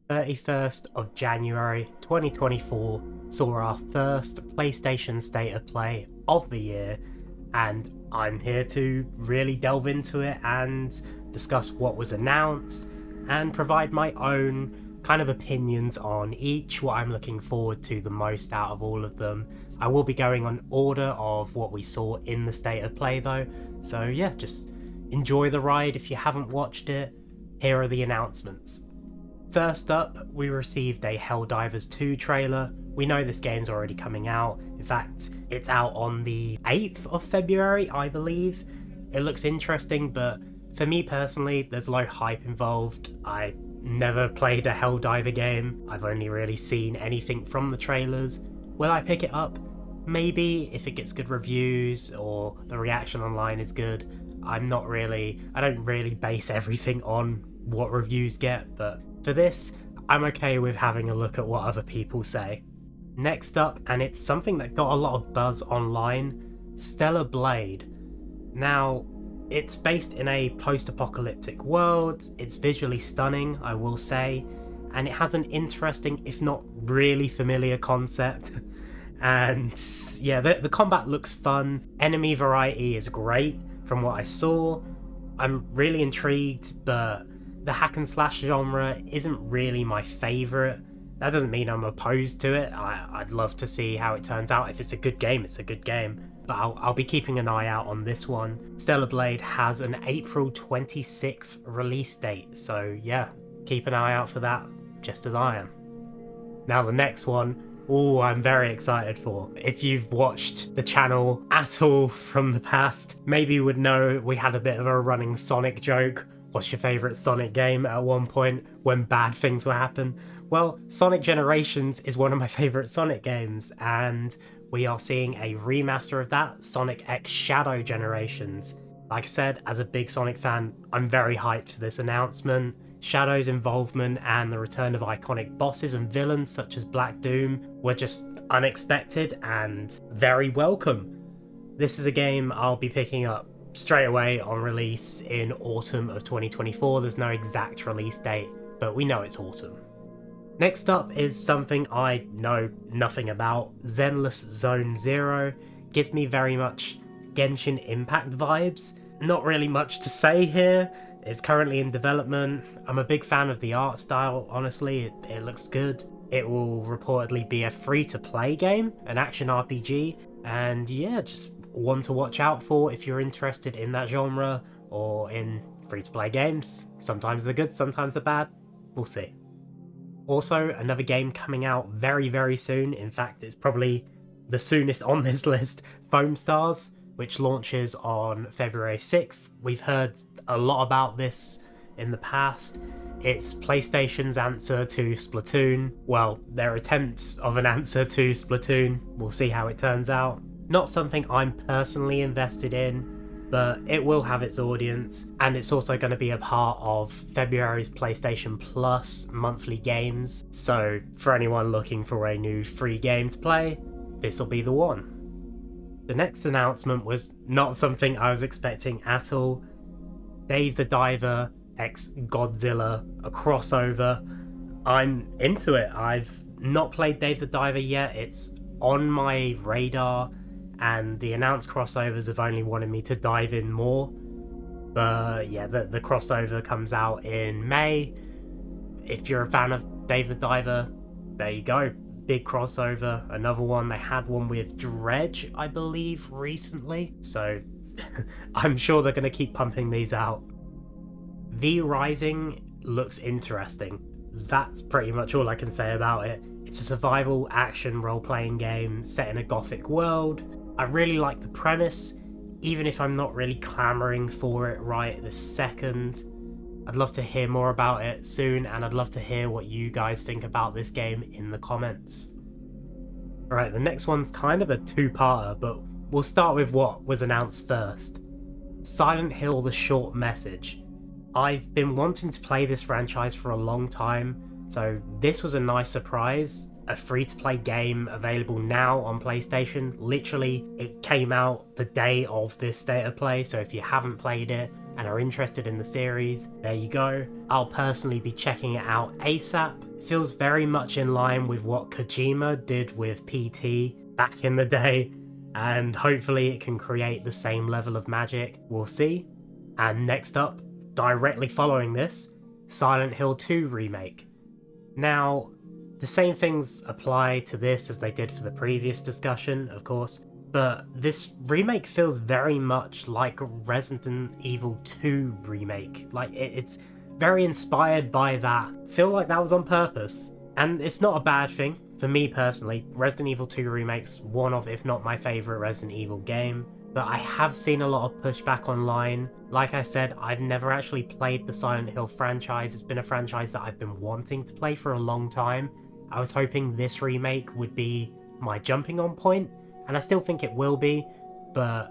31st of January 2024 saw our first PlayStation State of Play of the year, and I'm here to really delve into it and discuss what was announced and provide my own kind of opinions on each, what I'm looking forward to the most out of all of them. I will be going on order of what we saw in the State of Play though, so yeah, just enjoy the ride. If you haven't watched it, here are the announcements. First up, we received a Helldivers 2 trailer. We know this game's already coming out. In fact, it's out on the 8th of February, I believe. It looks interesting, but for me personally, there's low hype involved. I never played a Helldiver game. I've only really seen anything from the trailers. Will I pick it up? Maybe, if it gets good reviews or the reaction online is good. I don't really base everything on what reviews get, but for this, I'm okay with having a look at what other people say. Next up, and it's something that got a lot of buzz online, Stellar Blade. Now, it's based in a post-apocalyptic world, it's visually stunning, I will say, and it has an interesting, if not really familiar concept. And yeah, the combat looks fun, enemy variety is great from what I saw. I'm really intrigued, but the hack and slash genre isn't really my favourite. That doesn't mean I'm opposed to it. I'd love to see how it turns out. If it's a good game, it's a good game. But I'll be keeping an eye out on this one. Stellar Blade has an April 26th release date, so yeah, keep an eye out for that, just as I am. Now the next one, I'm very excited for. If you've watched the channel at all from the past, maybe you would know we had a bit of a running Sonic joke. What's your favourite Sonic game at one point when bad things will happen? Well, Sonic Generations is one of my favourite Sonic games, and we are seeing a remaster of that, Sonic X Shadow Generations. Like I said, as a big Sonic fan, I'm very hyped for this announcement. Shadow's involvement and the return of iconic bosses and villains such as Black Doom were just unexpected and very welcome. This is a game I'll be picking up straight away on release in autumn of 2024. There's no exact release date, but we know it's autumn. Next up is something I know nothing about. Zenless Zone Zero gives me very much Genshin Impact vibes. Not really much to say here. It's currently in development. I'm a big fan of the art style, honestly, it looks good. It will reportedly be a free-to-play game, an action RPG, and yeah, just one to watch out for if you're interested in that genre or in free-to-play games. Sometimes they're good, sometimes they're bad. We'll see. Also, another game coming out very, very soon. In fact, it's probably the soonest on this list, Foam Stars, which launches on February 6th. We've heard a lot about this in the past. It's PlayStation's answer to Splatoon. Well, their attempt of an answer to Splatoon. We'll see how it turns out. Not something I'm personally invested in, but it will have its audience, and it's also going to be a part of February's PlayStation Plus monthly games. So for anyone looking for a new free game to play, this will be the one. The next announcement was not something I was expecting at all. Dave the Diver x Godzilla, a crossover. I'm into it. I've not played Dave the Diver yet. It's on my radar, and the announced crossovers have only wanted me to dive in more. But yeah, the crossover comes out in May. If you're a fan of Dave the Diver, there you go. Big crossover. Another one, they had one with Dredge, I believe, recently. So I'm sure they're going to keep pumping these out. V Rising looks interesting. That's pretty much all I can say about it. It's a survival action role-playing game set in a gothic world. I really like the premise, even if I'm not really clamoring for it right this second. I'd love to hear more about it soon, and I'd love to hear what you guys think about this game in the comments. Alright, the next one's kind of a two-parter, but we'll start with what was announced first. Silent Hill: The Short Message. I've been wanting to play this franchise for a long time, so this was a nice surprise. A free-to-play game available now on PlayStation. Literally, it came out the day of this State of Play, so if you haven't played it and are interested in the series, there you go. I'll personally be checking it out ASAP. feels very much in line with what Kojima did with PT back in the day, and hopefully it can create the same level of magic. We'll see. And next up, directly following this, Silent Hill 2 remake. Now, the same things apply to this as they did for the previous discussion, of course, but this remake feels very much like a Resident Evil 2 remake. Like, it's very inspired by that. Feel like that was on purpose. And it's not a bad thing. For me personally, Resident Evil 2 Remake's one of, if not my favourite Resident Evil game, but I have seen a lot of pushback online. Like I said, I've never actually played the Silent Hill franchise. It's been a franchise that I've been wanting to play for a long time. I was hoping this remake would be my jumping on point, and I still think it will be, but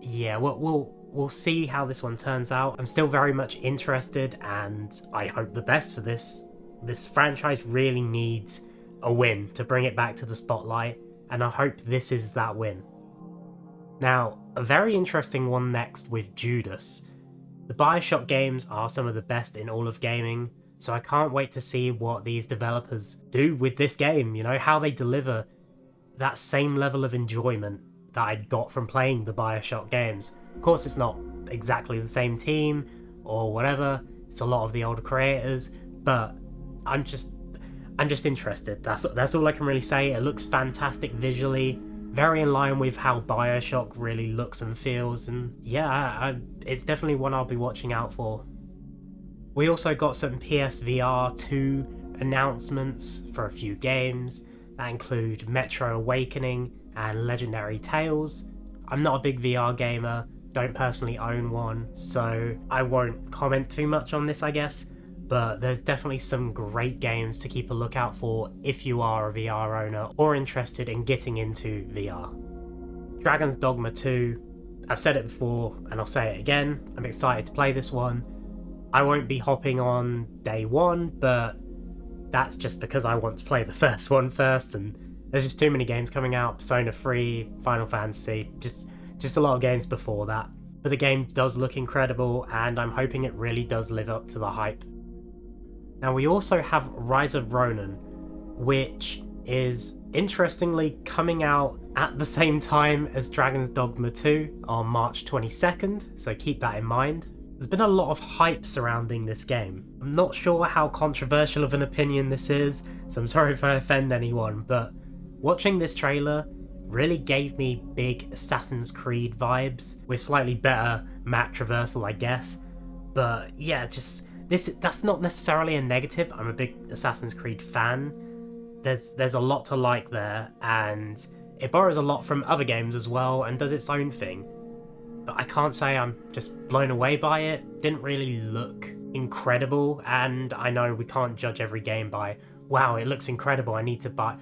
yeah, we'll see how this one turns out. I'm still very much interested, and I hope the best for this. This franchise really needs a win to bring it back to the spotlight, and I hope this is that win. Now, a very interesting one next with Judas. The BioShock games are some of the best in all of gaming, so I can't wait to see what these developers do with this game, you know, how they deliver that same level of enjoyment that I got from playing the BioShock games. Of course, it's not exactly the same team or whatever, it's a lot of the older creators, but I'm just interested. That's all I can really say. It looks fantastic visually, very in line with how BioShock really looks and feels, and yeah, it's definitely one I'll be watching out for. We also got some PSVR 2 announcements for a few games that include Metro Awakening and Legendary Tales. I'm not a big VR gamer, don't personally own one, so I won't comment too much on this, I guess, but there's definitely some great games to keep a lookout for if you are a VR owner or interested in getting into VR. Dragon's Dogma 2, I've said it before and I'll say it again, I'm excited to play this one. I won't be hopping on day one, but that's just because I want to play the first one first, and there's just too many games coming out. Persona 3, Final Fantasy, just a lot of games before that. But the game does look incredible, and I'm hoping it really does live up to the hype. Now we also have Rise of Ronin, which is interestingly coming out at the same time as Dragon's Dogma 2 on March 22nd, so keep that in mind. There's been a lot of hype surrounding this game. I'm not sure how controversial of an opinion this is, so I'm sorry if I offend anyone, but watching this trailer really gave me big Assassin's Creed vibes, with slightly better map traversal, I guess. But yeah, that's not necessarily a negative. I'm a big Assassin's Creed fan. There's a lot to like there, and it borrows a lot from other games as well and does its own thing. But I can't say I'm just blown away by it. Didn't really look incredible, and I know we can't judge every game by, wow, it looks incredible, I need to buy.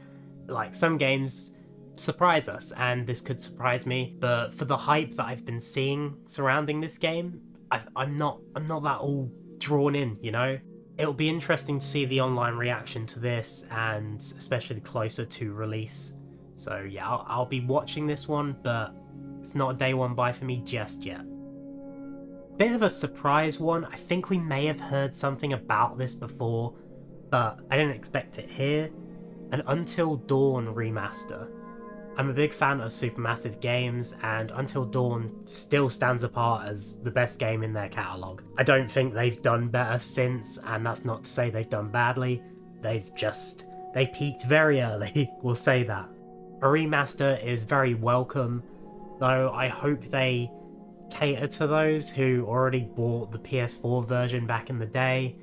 Like, some games surprise us, and this could surprise me, but for the hype that I've been seeing surrounding this game, I'm not that all drawn in, you know? It'll be interesting to see the online reaction to this, and especially closer to release. So yeah, I'll be watching this one, but it's not a day one buy for me just yet. Bit of a surprise one. I think we may have heard something about this before, but I didn't expect it here. An Until Dawn remaster. I'm a big fan of Supermassive games, and Until Dawn still stands apart as the best game in their catalogue. I don't think they've done better since, and that's not to say they've done badly. They peaked very early, we'll say that. A remaster is very welcome, though I hope they cater to those who already bought the PS4 version back in the day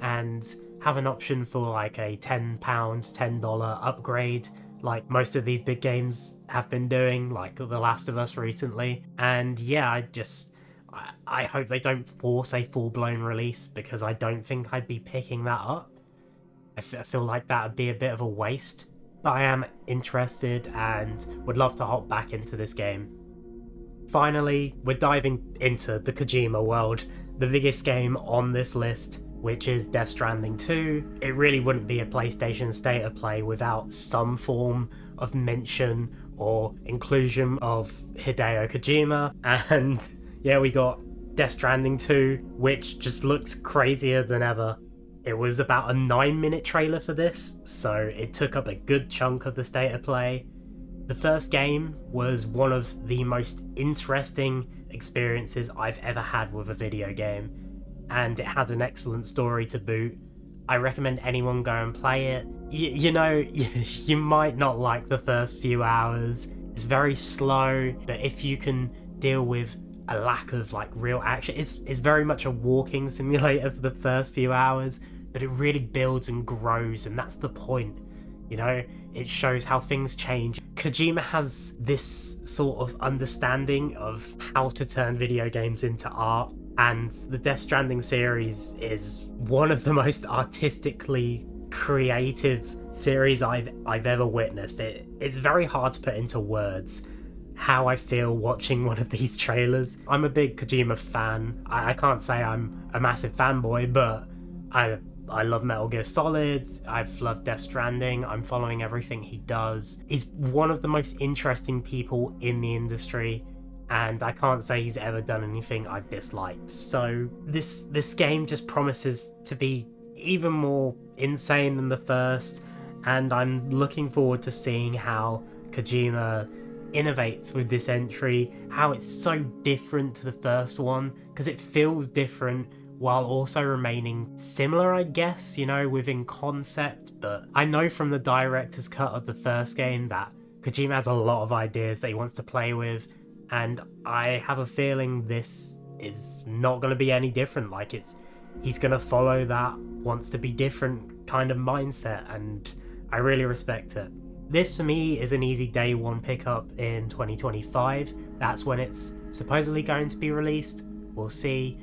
and have an option for like a £10, $10 upgrade like most of these big games have been doing, like The Last of Us recently. And yeah, I hope they don't force a full-blown release, because I don't think I'd be picking that up. I feel like that would be a bit of a waste. But I am interested and would love to hop back into this game. Finally, we're diving into the Kojima world, the biggest game on this list, which is Death Stranding 2. It really wouldn't be a PlayStation State of Play without some form of mention or inclusion of Hideo Kojima. And yeah, we got Death Stranding 2, which just looks crazier than ever. It was about a 9-minute trailer for this, so it took up a good chunk of the state of play. The first game was one of the most interesting experiences I've ever had with a video game, and it had an excellent story to boot. I recommend anyone go and play it. You know, you might not like the first few hours. It's very slow, but if you can deal with a lack of like real action, it's very much a walking simulator for the first few hours, but it really builds and grows, and that's the point. You know, it shows how things change. Kojima has this sort of understanding of how to turn video games into art, and the Death Stranding series is one of the most artistically creative series I've ever witnessed. It's very hard to put into words how I feel watching one of these trailers. I'm a big Kojima fan. I can't say I'm a massive fanboy, but I love Metal Gear Solid, I've loved Death Stranding, I'm following everything he does. He's one of the most interesting people in the industry, and I can't say he's ever done anything I've disliked. So this game just promises to be even more insane than the first, and I'm looking forward to seeing how Kojima innovates with this entry, how it's so different to the first one, because it feels different while also remaining similar, I guess, you know, within concept. But I know from the director's cut of the first game that Kojima has a lot of ideas that he wants to play with, and I have a feeling this is not going to be any different. Like, he's going to follow that wants to be different kind of mindset, and I really respect it. This for me is an easy day one pickup in 2025. That's when it's supposedly going to be released. We'll see.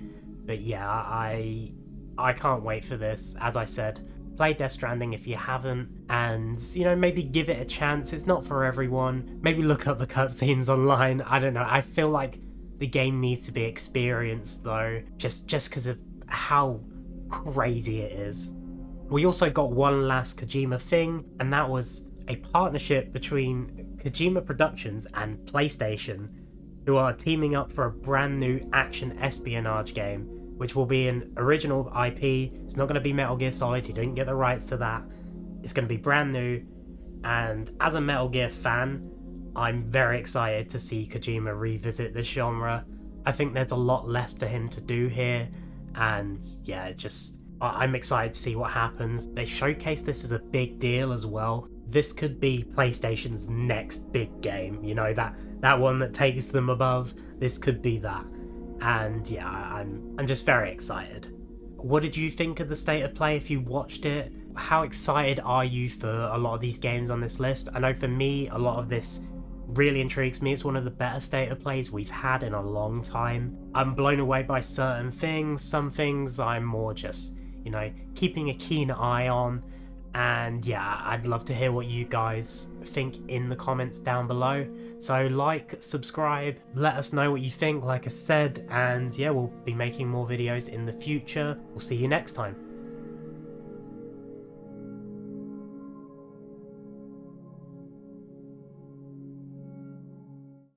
But yeah, I can't wait for this. As I said, play Death Stranding if you haven't, and, you know, maybe give it a chance. It's not for everyone. Maybe look up the cutscenes online. I don't know. I feel like the game needs to be experienced though, just because of how crazy it is. We also got one last Kojima thing, and that was a partnership between Kojima Productions and PlayStation, who are teaming up for a brand new action espionage game, which will be an original IP. It's not going to be Metal Gear Solid, you didn't get the rights to that. It's going to be brand new, and as a Metal Gear fan, I'm very excited to see Kojima revisit this genre. I think there's a lot left for him to do here, and yeah, I'm excited to see what happens. They showcase this as a big deal as well. This could be PlayStation's next big game, you know, that one that takes them above. This could be that. And yeah, I'm just very excited. What did you think of the state of play if you watched it? How excited are you for a lot of these games on this list? I know for me, a lot of this really intrigues me. It's one of the better state of plays we've had in a long time. I'm blown away by certain things. Some things I'm more just, you know, keeping a keen eye on. And yeah, I'd love to hear what you guys think in the comments down below. So like, subscribe, let us know what you think, like I said, and yeah, we'll be making more videos in the future. We'll see you next time.